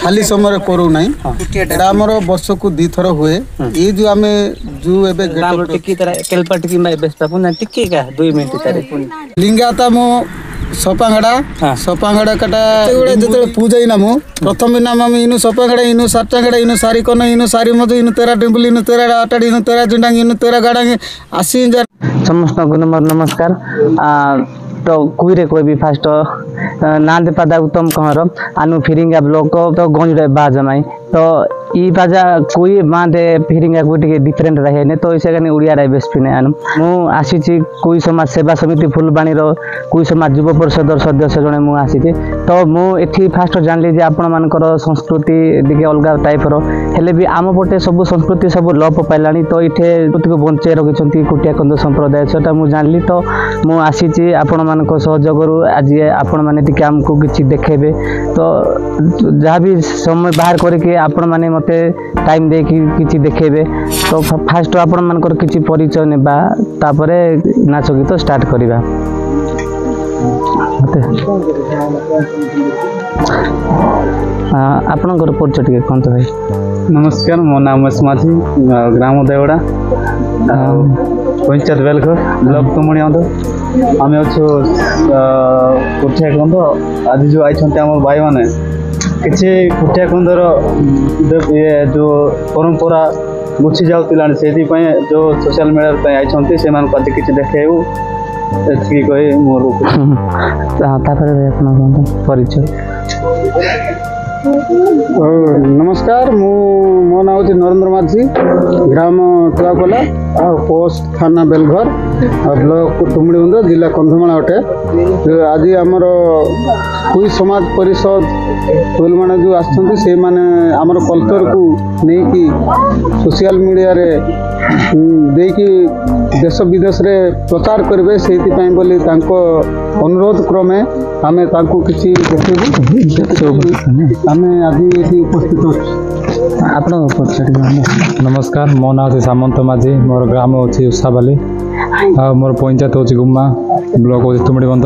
खाली समय करू नहीं एटा हमर वर्ष को 2 थर हुए ये जो आमे जो एबे टिकी तरह केलपा टिकी मै बेस्ता पुना टिकी का 2 मिनिट तारे लिंगाता मो सपांगड़ा कटा जो पूजा नामु प्रथम नाम आम इनु सपांगड़ा इनु सातटांगड़ा इनु सारी कन इनु सारी मत इनु तेरा टेम्पल इनु तेरा आटाड़ी इनु तेरा जुंडांग इनु तेरा गाड़ांग आसी समस्त नमस्कार तो कुईरे कोई भी फास्ट ना दे पादा उत्तम कहर आनु फिरिंगा ब्लॉक तो गंजड़े बाजा माई तो ई बाजा कोई मादे फिरिंगा को टिके डिफरेंट रहे ने तो इसे कने उड़िया रे बेस्ट पिने आनु मु आसी छी कोई समाज सेवा समिति फुलबाणी रो कोई समाज युवा परिषद सदस्य जने मु आसी छी तो मु एठी फास्ट जानली जे आपण मानकर संस्कृति दिके अलगा टाइप रो हेले भी आम पटे सब संस्कृति सब लोप पाइलानी तो इथे को बंचे रखिसंती कुटिया कंद संप्रदाय सेटा मु जानली तो मु आसी छी आपण मानक सहयोग करू आज आपण माने टिके हमको किछि देखेबे तो जहाँ भी समय बाहर करके आपण माने मते टाइम दे कि किछि देखेबे तो फास्ट आपण मानकर किछि परिचय नेबा तापरे नाच गीत स्टार्ट करिबा आपनकर परिचय टिके कोन भाई नमस्कार मो नाम माझी ग्राम देवड़ा पंचायत बेलघर ब्लॉक तुमणी अंध आम अच्छु कुटिया कंद आज जो आई आम भाई मैंने किसी कुटिया कंदर ये जो परंपरा मुझी जाऊला से जो सोशल मीडिया आई से आज किसी देखेबू कही मोर परिचय नमस्कार मो ना हूँ नरेंद्र माझी ग्राम टुआकोला पोस्ट थाना बेलघर ब्लॉक तुमड़ीबंध जिला कंधमाल अटे आज आमर कुई समाज परिषद मैंने जो आमर कल्चर को नहीं सोशल मीडिया रे देकी देश विदेश रे प्रचार करेंगे से बोली अनुरोध क्रमे आमे तांको किसी आमे आज ये उपस्थित आप नमस्कार मो ना हूँ सामंत माझी मोर ग्राम अच्छी उषाबाली मोर पंचायत हूँ गुम्मा ब्लॉक हूँ तुमड़ीबंध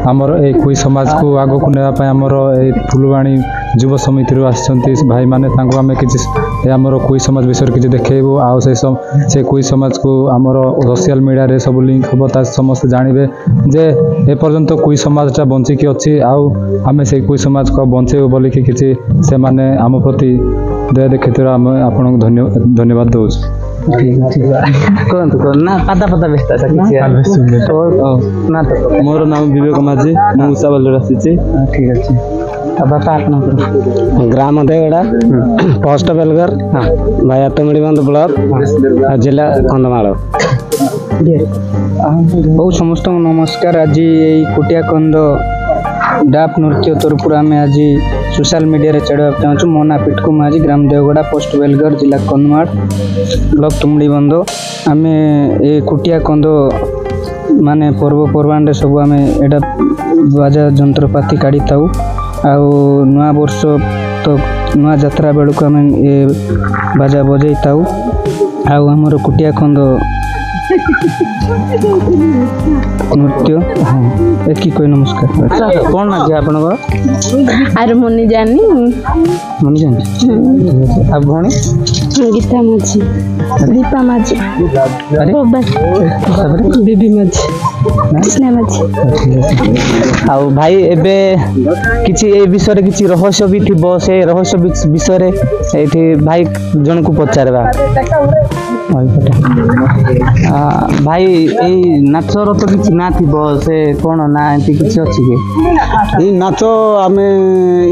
आमर ए कोई समाज को आग को नापी आमर फुलबाणी युव समिति भाई माने आम कि आमर कोई समाज विषय किसी देखेबू आ से कोई समाज को आमर सोशल मीडिया रे सब लिंक हम समस्त जानवे जे ए पर्यंत कोई समाजटा बंचिकी अच्छी आम से कोई समाज को बंचेबू बोलिकी किसी से माने आम प्रति दया देखते आम आपन धन्यवाद दौर मोर नाम विवेक माझी मुसाबाल आसी ठीक अच्छे बापा ग्राम देवड़ा पोस्ट बेलघर भाई तुमड़ीबंध ब्लॉक जिला कंधमाल बहुत समस्त नमस्कार आज कुटिया कंद डाप नृत्य तरफ आम आज सोशल मीडिया चढ़ा चाहूँ मो ना पिटकु माझी ग्राम देवगड़ा पोस्ट बेलघर जिला कंधमाल ब्लॉक तुमड़ीबंध आम ए कुटिया कंद माने पर्वपर्वाणी सब आम एटा बाजा जंत्रपाति काढ़ी थाऊ नुआ वर्ष तो नुआ यात्रा बेलू आम ए बाजा बजे थाऊ आमर कुटिया कंद नृत्य हाँ एक कोई नमस्कार कौन ना आप अरे मनी जानी आप भौणी गीता माझी दीपा माझी बेबी माझी कृष्णा माझी आ भाई एबे किछि ए विषय किछि रहस्य भी थिबो से रहस्य विषय एठी भाई जन को पचारबा भाई ए नाचर तो किछि ना थिबो से कोन ना एंती किछि अछि के ई नाच आमे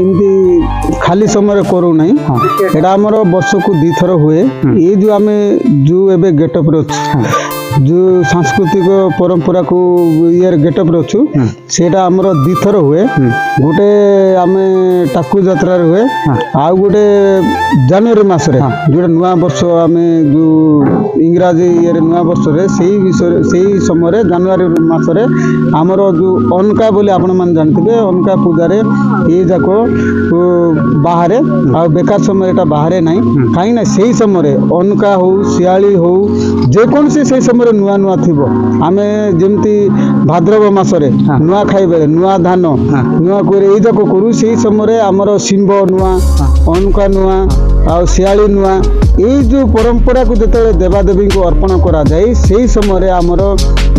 इनती खाली समय करू नहीं एटा हमर वर्ष को 2 थर हुए ये जो आमे जो एबे गेटअप रे जो सांस्कृतिक परंपरा को यार गेटअप रे अछु सेटा हमर 2 थर हुए गोटे आमे टाकू यात्रा रे हुए आ गोटे जनवरी मास रे जोटा नुआ वर्ष आमे जो इंग्राजी यार नुआ वर्ष रे सेही समय रे जनवरी मास रे हमर जो अनका बोले आपण मान जानथिबे अनका पूजा रे ये जाको बाहर आ बेकार समय एटा बाहर नहीं कहीं ना सेही समय रे अनका हो सियाली हो जे कोन से सेही समय ସମୟରେ ନୂଆ ନୂଆ ଥିବ ଆମେ ଯେମିତି ଭାଦ୍ରବ ମାସରେ ନୂଆ ଖାଇ ବେଳେ ନୂଆ ଧାନ ନୂଆ କରି ଏଇ ଯାକ କରୁ ସେଇ ସମୟରେ ଆମର ଶିମ୍ବ ନୂଆ ଅନୁକା ନୂଆ ଆଉ ଶିଆଳି ନୂଆ ଏଇ ଯେଉଁ ପରମ୍ପରାକୁ ଯେତେବେଳେ ଦେବାଦେବୀଙ୍କୁ ଅର୍ପଣ କରାଯାଏ ସେଇ ସମୟରେ ଆମର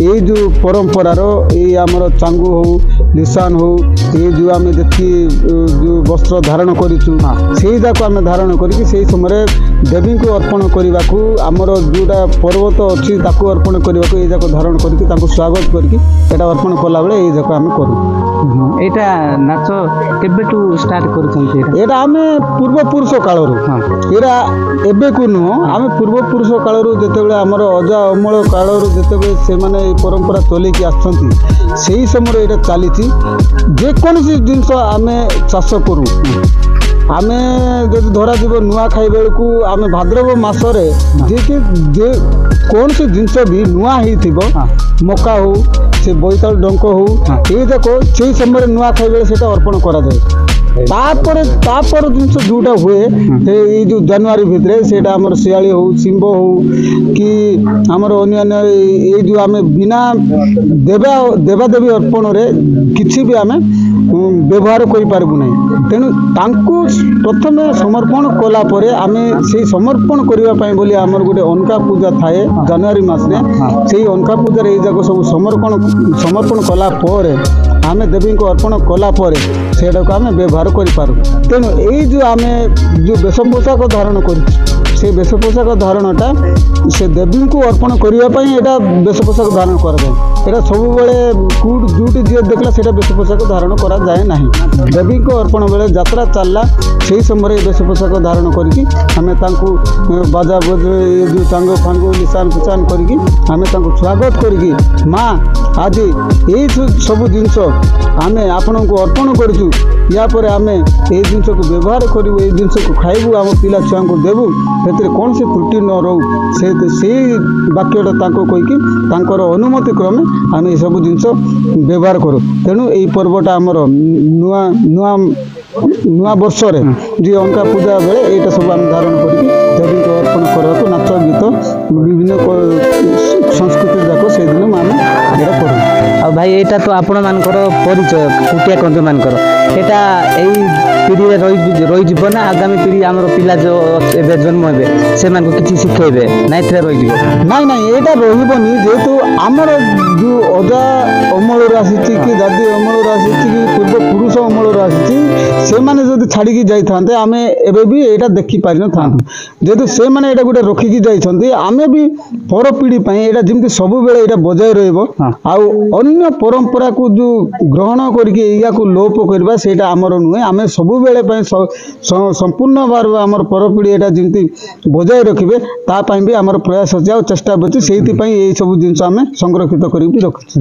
ଏଇ ଯେଉଁ ପରମ୍ପରାର ଏଇ ଆମର ଚାଙ୍ଗୁ ହଉ ଲିସାନ ହଉ ଏଇ ଯେଉଁ ଆମେ ଯେତିକି ଯେଉଁ ବସ୍ତ୍ର ଧାରଣ କରିଛୁ ସେଇ ଯାକ ଆମେ ଧାରଣ କରିକି ସେଇ ସମୟରେ ଦେବୀଙ୍କୁ ଅର୍ପଣ କରିବାକୁ ଆମର ଯେଉଁଟା ପର୍ବତ ଅଛି ତାକୁ ଅର୍ପଣ କରିବାକୁ ଏଇ ଯାକ ଧାରଣ କରିକି ତାଙ୍କୁ ସ୍ୱାଗତ କରିକି ଏଇଟା ଅର୍ପଣ କଲାବେଳେ ଏଇ ଯାକ ଆମେ କରୁ। ଏଇଟା ନାଚ କେବେଠୁ ଷ୍ଟାର୍ଟ କରୁଛନ୍ତି? ଏଇଟା ଆମେ ପୂର୍ବପୁରୁଷ କାଳରୁ ଏଇଟା ଏବେକୁ ନୁହଁ ଆମେ ପୂର୍ବପୁରୁଷ କାଳରୁ ଯେତେବେଳେ ଆମର ଅଜା ଅମଳ କାଳରୁ ଯେତେବେଳେ ସେମାନେ ଏଇ ପରମ୍ପରା ଚଲେଇକି ଆସିଛନ୍ତି ସେଇ ସମୟରେ ଏଇଟା ଚାଲିଛି। ଯେକୌଣସି ଜିନିଷ ଆମେ ଚାଷ କରୁ ଆମେ ଯଦି ଧରାଯିବ ନୂଆଖାଇ ବେଳକୁ ଆମେ ଭାଦ୍ରବ ମାସରେ ଯେ କୌଣସି ଜିନିଷ ବି ନୂଆ ହେଇଥିବ ମକା ହଉ ସେ ବୋଇତାଳୁ ଡଙ୍କ ହଉ ଏଇ ଯାକ ସେଇ ସମୟରେ ନୂଆଖାଇ ବେଳେ ସେଇଟା ଅର୍ପଣ କରାଯାଏ। ତାପରେ ଜିନିଷ ଯେଉଁଟା ହୁଏ ଏଇ ଯେଉଁ ଜାନୁଆରୀ ଭିତରେ ସେଇଟା ଆମର ଶିଆଳି ହଉ ଶିମ୍ବ ହଉ କି ଆମର ଅନ୍ୟାନ୍ୟ ଏଇ ଯେଉଁ ଆମେ ବିନା ଦେବାଦେବୀ ଅର୍ପଣରେ କିଛି ବି ଆମେ ବ୍ୟବହାର କରିପାରିବୁ ନାହିଁ। ତେଣୁ ତାଙ୍କୁ ପ୍ରଥମେ ସମର୍ପଣ କଲା ପରେ ଆମେ ସେଇ ସମର୍ପଣ କରିବା ପାଇଁ ବୋଲି ଆମର ଗୋଟେ ଅନକା ପୂଜା ଥାଏ ଜାନୁଆରୀ ମାସରେ ସେଇ ଅନକା ପୂଜାରେ ଏଇ ଯାକ ସବୁ ସମର୍ପଣ କଲା ପରେ ଆମେ ଦେବୀଙ୍କୁ ଅର୍ପଣ କଲା ପରେ ସେଇଟାକୁ ଆମେ ବ୍ୟବହାର କରିପାରୁ। ତେଣୁ ଏଇ ଯେଉଁ ଆମେ ଯେଉଁ ବେଶ ପୋଷାକ ଧାରଣ କରିଛୁ ସେ ବେଶ ପୋଷାକ ଧାରଣଟା ସେ ଦେବୀଙ୍କୁ ଅର୍ପଣ କରିବା ପାଇଁ ଏଇଟା ବେଶ ପୋଷାକ ଧାରଣ କରାଯାଏ। ଏଇଟା ସବୁବେଳେ ଯେଉଁଠି ଯିଏ ଦେଖିଲା ସେଇଟା ବେଶ ପୋଷାକ ଧାରଣ କରାଯାଏ ନାହିଁ। ଦେବୀଙ୍କ ଅର୍ପଣ ବେଳେ ଯାତ୍ରା ଚାଲିଲା ସେହି ସମୟରେ ଏ ବେଶ ପୋଷାକ ଧାରଣ କରିକି ଆମେ ତାଙ୍କୁ ବାଜା ବଜ ଯେଉଁ ଚାଙ୍ଗ ଫାଙ୍ଗ ନିଶାନ ଫିଶାନ କରିକି ଆମେ ତାଙ୍କୁ ସ୍ୱାଗତ କରିକି ମା ଆଜି ଏଇ ସବୁ ଜିନିଷ ଆମେ ଆପଣଙ୍କୁ ଅର୍ପଣ କରିଛୁ ୟା ପରେ ଆମେ ଏଇ ଜିନିଷକୁ ବ୍ୟବହାର କରିବୁ ଏଇ ଜିନିଷକୁ ଖାଇବୁ ଆମ ପିଲା ଛୁଆଙ୍କୁ ଦେବୁ ସେଥିରେ କୌଣସି ତ୍ରୁଟି ନ ରହୁ ସେଇ ବାକ୍ୟଟା ତାଙ୍କୁ କହିକି ତାଙ୍କର ଅନୁମତି କ୍ରମେ ଆମେ ଏସବୁ ଜିନିଷ ବ୍ୟବହାର କରୁ। ତେଣୁ ଏଇ ପର୍ବଟା ଆମର ନୂଆ ବର୍ଷରେ ଯିଏ ଅଙ୍କା ପୂଜା ବେଳେ ଏଇଟା ସବୁ ଆମେ ଧାରଣ କରିକି ଦେବୀଙ୍କୁ ଅର୍ପଣ କରିବାକୁ ନାଚ ଗୀତ ବିଭିନ୍ନ ସଂସ୍କୃତି ଯାକ ସେଇଦିନ ଆମେ ଏଇଟା କରୁ। ଆଉ ଭାଇ ଏଇଟା ତ ଆପଣମାନଙ୍କର ପରିଚୟ କୁଟିଆ କନ୍ଧମାନଙ୍କର ଏଇଟା ଏଇ ପିଢ଼ିରେ ରହିଯିବ ନା ଆଗାମୀ ପିଢ଼ି ଆମର ପିଲା ଯେଉଁ ଏବେ ଜନ୍ମ ହେବେ ସେମାନଙ୍କୁ କିଛି ଶିଖେଇବେ ନା ଏଥିରେ ରହିଯିବ? ନାଇଁ ଏଇଟା ରହିବନି ଯେହେତୁ ଆମର ଯେଉଁ ଅଜା ଅମଳରୁ ଆସିଛି କି ଦାଦି ଅମଳରୁ ଆସିଛି କି ପୂର୍ବପୁରୁଷ ଅମଳରୁ ଆସିଛି ସେମାନେ ଯଦି ଛାଡ଼ିକି ଯାଇଥାନ୍ତେ ଆମେ ଏବେ ବି ଏଇଟା ଦେଖିପାରିନଥାନ୍ତୁ। ଯେହେତୁ ସେମାନେ ଏଇଟା ଗୋଟେ ରଖିକି ଯାଇଛନ୍ତି ଆମେ ବି ପର ପିଢ଼ି ପାଇଁ ଏଇଟା ଯେମିତି ସବୁବେଳେ ଏଇଟା ବଜାୟ ରହିବ ଆଉ ଅନ୍ୟ ପରମ୍ପରାକୁ ଯେଉଁ ଗ୍ରହଣ କରିକି ଏଇୟାକୁ ଲୋପ କରିବା ସେଇଟା ଆମର ନୁହେଁ। ଆମେ ସବୁବେଳେ ପାଇଁ ସମ୍ପୂର୍ଣ୍ଣ ଭାବରେ ଆମର ପରପିଢ଼ି ଏଇଟା ଯେମିତି ବଜାୟ ରଖିବେ ତା ପାଇଁ ବି ଆମର ପ୍ରୟାସ ଅଛି ଆଉ ଚେଷ୍ଟା ଅଛି। ସେଇଥିପାଇଁ ଏଇସବୁ ଜିନିଷ ଆମେ ସଂରକ୍ଷିତ କରିକି ରଖୁଛୁ।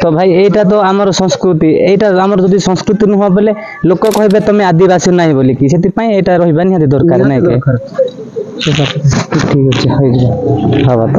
ତ ଭାଇ ଏଇଟା ତ ଆମର ସଂସ୍କୃତି ଏଇଟା ଆମର ଯଦି ସଂସ୍କୃତି ନୁହଁ ବୋଲେ ଲୋକ କହିବେ ତମେ ଆଦିବାସୀ ନାହିଁ ବୋଲିକି ସେଥିପାଇଁ ଏଇଟା ରହିବା ନିହାତି ଦରକାର ନାଇଁ କି? ଠିକ ଅଛି ହେଇଯିବ ହବା ତ